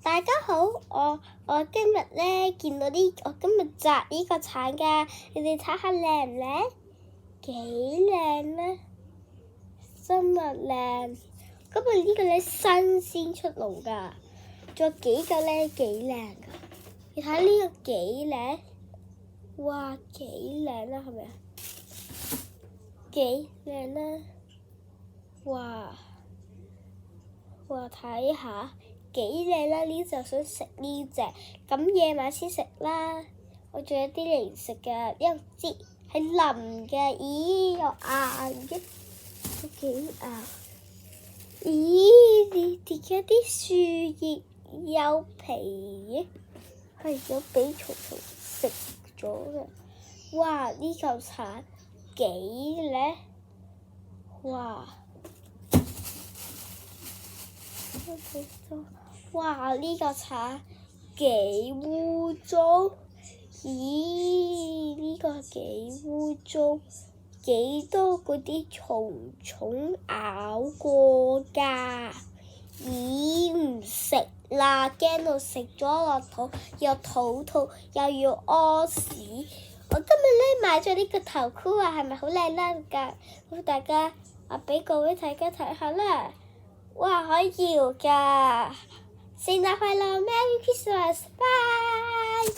大家好，我今日咧見到我今日摘呢個橙㗎，你哋睇下靚唔靚？幾靚咧，真係靚。今日呢個咧新鮮出爐㗎，仲有幾個咧幾靚㗎。你睇呢個幾靚，哇幾靚啦，係咪啊？幾靚啦，哇睇下。幾靚啦！呢就想食呢隻，咁夜晚先食啦。我仲有啲零食㗎，因為知係腍嘅，咦又硬嘅，都幾硬。咦，你點解啲樹葉有皮嘅？係有俾蟲蟲食咗嘅。哇！呢嚿橙幾靚，哇！哇！呢個橙幾污糟，咦？呢個幾污糟，幾多嗰啲蟲蟲咬過㗎？咦？唔食啦，驚到食咗落肚又肚痛又要屙屎。我今日咧買咗呢個頭箍啊，係咪好靚啦？咁大家俾各位大家睇下啦。哇！可以搖㗎，聖誕快樂 ，Merry Christmas，拜。